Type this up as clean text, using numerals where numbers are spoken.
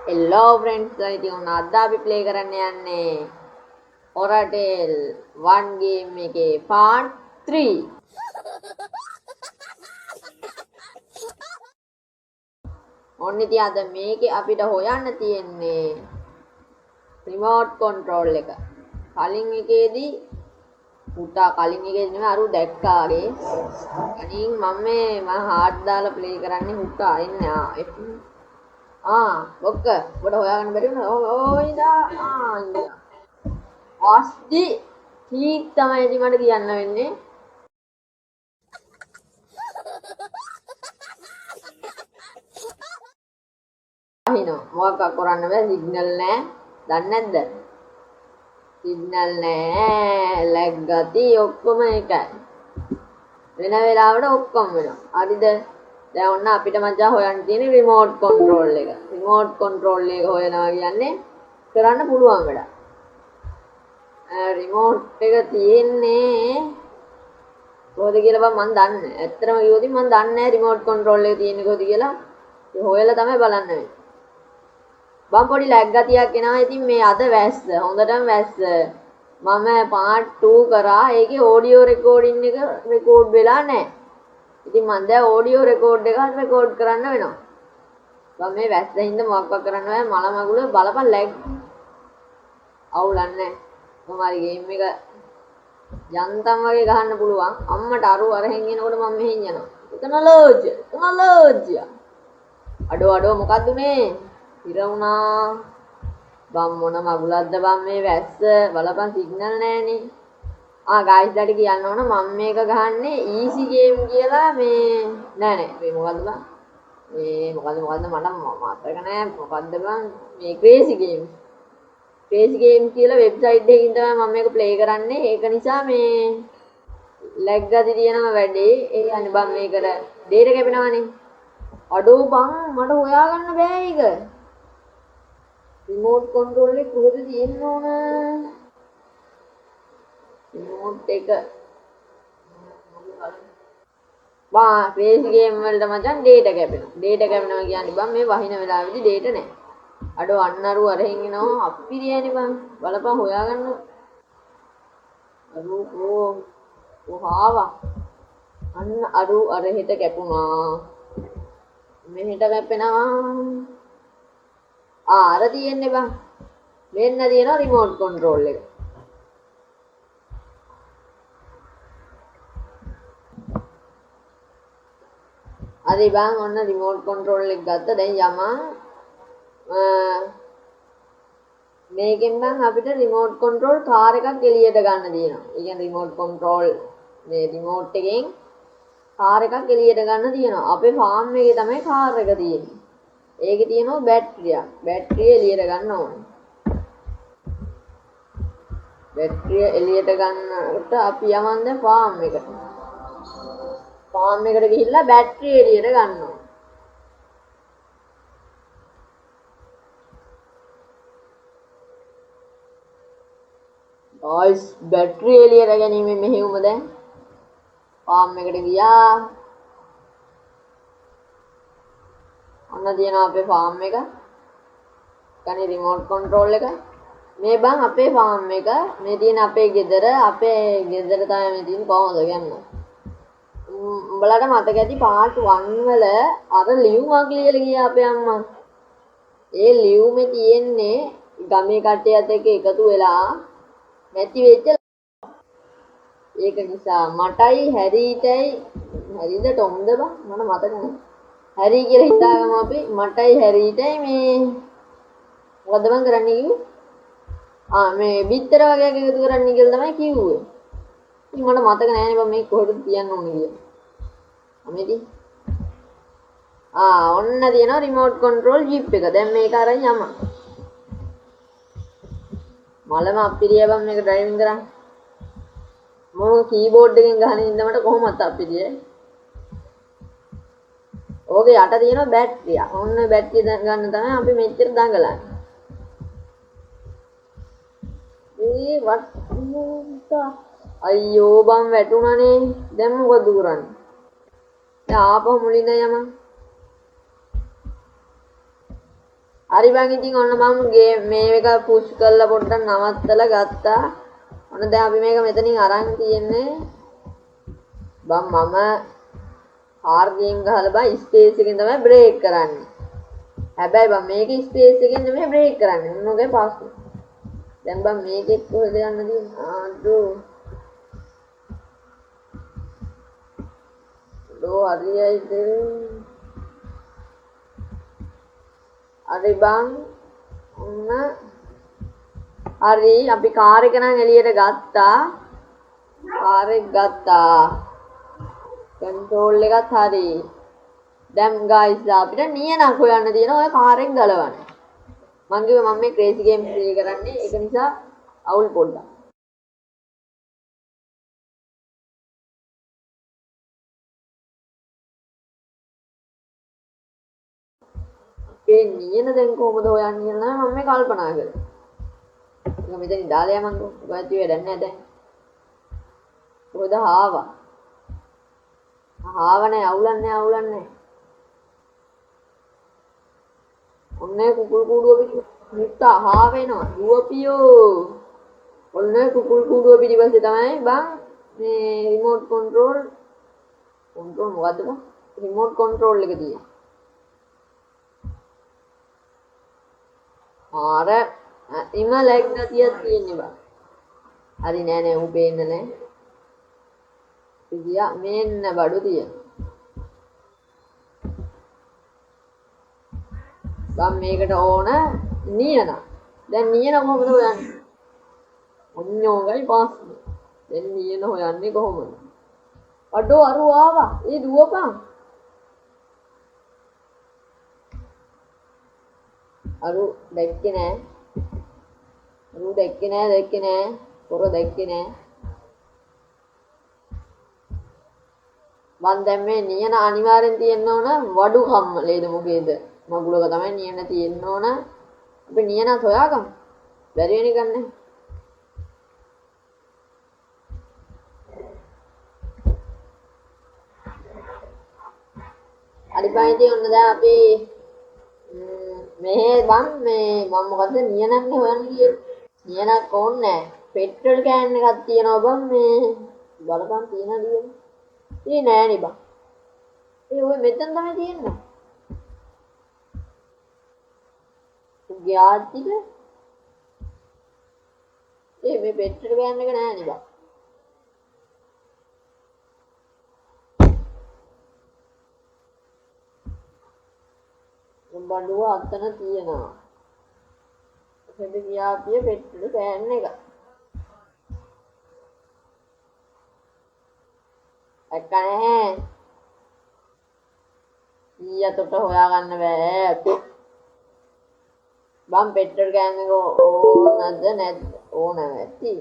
Hello friends ඉතින් ඔන්න අද අපි ප්ලේ කරන්න යන්නේ Oratel 1 game එකේ part 3. ඔන්න ඉතින් අද මේකේ අපිට හොයන්න තියෙන්නේ remote control එක. කලින් එකේදී පුතා කලින් එකේදී නෙමෙයි අරු දැක්කාගේ. අනින් මම හાર્ඩ් දාලා ප්ලේ කරන්නේ පුතා එන්නේ ඔක්ක ඔබට හොයාගන්න බැරි වුණා. ඉඳා. අස්දි කීක් තමයි ඉතින් මට කියන්න වෙන්නේ. අහිනෝ මොකක් කරන්න බෑ සිග්නල් නෑ. දන්නේ නැද්ද? සිග්නල් නෑ, ලැග් ගති ඔක්කොම එකයි. වෙන වෙලාවට ඔක්කොම වෙනවා. හරිද? දැන් ඔන්න අපිට මචං හොයන්න තියෙන්නේ රිමෝට් කන්ට්‍රෝල් එක. රිමෝට් කන්ට්‍රෝල් එක හොයනවා කියන්නේ කරන්න පුළුවන් වැඩක්. රිමෝට් එක තියෙන්නේ කොහොද කියලා මම දන්නේ. ඇත්තටම කිව්වොත් මම දන්නේ නැහැ රිමෝට් කන්ට්‍රෝල් එක තියෙන්නේ කොහොද කියලා. ඒ හොයලා තමයි බලන්න වෙන්නේ. මම පොඩි ලැග් ගතියක් එනවා. ඉතින් මේ අද වැස්ස හොඳටම වැස්ස. මම part 2 කරා. ඒකේ ඔඩියෝ රෙකෝඩින් එක රෙකෝඩ් වෙලා නැහැ. ඉතින් මම දැන් ඔඩියෝ රෙකෝඩ් එකක් රෙකෝඩ් කරන්න වෙනවා. මම මේ වැස්සෙන්ද මොකක්වත් කරන්න බෑ. මල මගුල බලපන් ලැග්. අවුලන්නේ නැහැ. කොහොමරි ගේම් එක යන්තම් වගේ ගහන්න පුළුවන්. අම්මට අරු අරහෙන් එනකොට මම මෙහෙන් යනවා. එතනලෝජ. අඩෝ මොකද්ද උනේ? ඉර වුණා. බම් මොන මගුලක්ද බම් මේ වැස්ස බලපන් සිග්නල් නැහනේ. ගායිස් ඩැඩි කියන්න ඕන මම මේක ගහන්නේ ඊසි ගේම් කියලා මේ නෑ මේ මොකද්ද බං? මේ මොකද්ද මට මතක නෑ මොකද්ද බං මේ ක්‍රේසි ගේම්. ක්‍රේසි ගේම් කියලා වෙබ්සයිට් එකකින් තමයි මම මේක ප්ලේ කරන්නේ. ඒක නිසා මේ ලැග් ගති තියෙනවා වැඩි. ඒ කියන්නේ බං මේකට ඩේටා කැපෙනවනේ. අඩෝ බං මට හොයාගන්න බෑ ඒක. රිමෝට් කන්ට්‍රෝල් එක කොහෙද තියෙන්න ඕන? රිමෝට් එක ක්‍රේසි ගේම් වලට මචං ඩේටා කැපෙනවා. ඩේටා කැපෙනවා කියන්නේ බං මේ වහින වෙලාවෙදි ඩේටා නැහැ. අඩෝ අන්නරු අරහෙන් එනවා අප්පිරියනේ බං. බලපන් හොයාගන්න. අරු කොහාවා. අන්න අරු අරහෙට කැපුණා. මෙහෙට කැපෙනවා. අර තියෙන්නේ බං. මෙන්න තියෙනවා රිමෝට් කන්ට්‍රෝල් එක. හරි බං ඔන්න රිමෝට් කන්ට්‍රෝල් එක ගත්ත. දැන් යමන් මේකෙන් බං අපිට රිමෝට් කන්ට්‍රෝල් කාර් එකක් එළියට ගන්න තියෙනවා. ඒ කියන්නේ රිමෝට් කන්ට්‍රෝල් මේ රිමෝට් එකෙන් කාර් එකක් එළියට ගන්න තියෙනවා. අපේ ෆාම් එකේ තමයි කාර් එක තියෙන්නේ. ඒකේ තියෙනවා බැටරියක්. බැටරිය එළියට ගන්න ඕනේ. බැටරිය එළියට ගන්නකොට අපි යමන් දැන් ෆාම් එකට. ෆාම් එකට ගිහිල්ලා බැටරිය එළියට ගන්න ඕනේ. ගයිස් බැටරිය එළියට ගැනීම මෙහෙයුම දැන් ෆාම් එකට ගියා. ඔන්න තියෙනවා අපේ ෆාම් එක. කනේ රිමෝට් කන්ට්‍රෝල් එක. මේ බං අපේ ෆාම් එක. මේ තියෙන අපේ ගෙදර තමයි මේ තියෙන්නේ කොහොමද කියන්නේ? උඹලට මතක ඇති part 1 වල අර ලියුමක් ලියලා ගියා අපේ අම්මා. ඒ ලියුමේ තියෙන්නේ ගමේ කට්ටියත් එක්ක එකතු වෙලා නැති වෙච්ච ඒක නිසා මටයි හැරීටයි හැරීද ටොම්ද බං මට මතක නැහැ. හැරි කියලා හිතාගමු අපි මටයි හැරීටයි මේ මොකද බං කරන්නේ කිව්වේ? මේ බිත්තර වගේ එකතු කරන්න කියලා තමයි කිව්වේ. ඉතින් මට මතක නෑනේ බං මේ කොහෙද තියන්න ඕනේ කියලා. අමෙදි ඔන්න තියෙනවා රිමෝට් කන්ට්‍රෝල් ජීප් එක. දැන් මේක අරන් යමු. මලම අප්පිරිය බං මේක ඩ්‍රයිවිං කරන්න. මම කීබෝඩ් එකෙන් ගහන ඉඳ මට කොහොමද අප්පිරිය? ඕකේ යට තියෙනවා බැටරිය. ඔන්න බැටරිය ගන්න තමයි අපි මෙච්චර දඟලන්නේ. අයියෝ බං වැටුණානේ. දැන් මොකද කරන්නේ? දැන් ආපහු මුලින්ද යමන්. හරි බං ඉතින් ඔන්න මම මේ එක පුෂ් කරලා පොඩ්ඩක් නවත්තලා ගත්තා. ඔන්න දැන් අපි මේක මෙතනින් අරන් තියන්නේ. බං මම කාර් ගේම් ගහලා බං ස්පේස් එකෙන් තමයි බ්‍රේක් කරන්නේ. හැබැයි බං මේකේ ස්පේස් එකෙන් නෙමෙයි බ්‍රේක් කරන්නේ. මොනෝගේ පාස්කෝ. දැන් බං මේකෙත් කොහෙද යන්න තියෙන්නේ? ආඩෝ. හරියයිද? හරි බං ඔන්න හරි අපි කාර් එක නම් එළියට ගත්තා. කාර් එක ගත්තා. කන්ට්‍රෝල් එකත් හරි. දැන් ගයිස් අපිට නියනක් හොයන්න තියෙනවා ඔය කාර් එක ගලවන්න. මං කිව්වා මම මේ ක්‍රේසි ගේම් ප්ලේ කරන්නේ ඒක නිසා අවුල් පොඩ්ඩක්. ඒ නියන දැන් කොහොමද හොයන්නේ කියලා මම මේ කල්පනා කරේ. ඒක මෙතනින් දාලා යමන්කෝ. ඔයත් වැඩක් නැහැ දැන්. කොහෙද ආවා? ආවනේ අවුලන්නේ. ඔන්නේ කුකුල් කූඩුව පිටු මුත්තා හා වෙනවා. දුවපියෝ. ඔන්නේ කුකුල් කූඩුව පිටිපස්සේ තමයි බං මේ රිමෝට් කන්ට්‍රෝල් මොකද්ද බං? රිමෝට් කන්ට්‍රෝල් එක තියෙන්නේ. ආර ඉම ලැග් ගතියක් තියෙන්නේ බං. හරි නෑ ඌ පේන්නේ නෑ. ඉතියා මෙන්න බඩු තියෙනවා. බං මේකට ඕන නියන. දැන් නියන කොහොමද හොයන්නේ? ඔන්නෝගයි පාස්නේ. දැන් නියන හොයන්නේ කොහොමද? අඩෝ අරු ආවා. ඒ දුවපන්. අරු දැක්කේ නෑ. පොර දැක්කේ නෑ. මන් දැන් මේ නියන අනිවාර්යෙන් තියෙන්න ඕන වඩු කම්මලේද මොකේද? මගුලක තමයි නියන තියෙන්න ඕන. අපි නියනත් හොයාගමු. බැරි වෙන එක නැහැ. අනිපායිදී ඔන්න දැන් අපි මේ මම මොකද නියනන්නේ හොයන්න ගියේ. නියනක් ඕනේ නැහැ. පෙට්‍රල් කෑන් එකක් තියෙනවා බං මේ බලපන් තියනද කියලා. ඒ නෑනේ බං. ඒ ඔය මෙතන තමයි තියෙන්නේ. ගියාච්චිද? ඒ මේ පෙට්‍රල් කෑන් එක නෑනේ බං. බඩුව අතන තියෙනවා. හෙද ගියාපිය පෙට්‍රල් කෑන් එක. අක්කනේ. ඊයතට හොයාගන්න බෑ. බම් පෙට්‍රල් කෑන් එක ඕනද නැද්ද? ඕන නැති.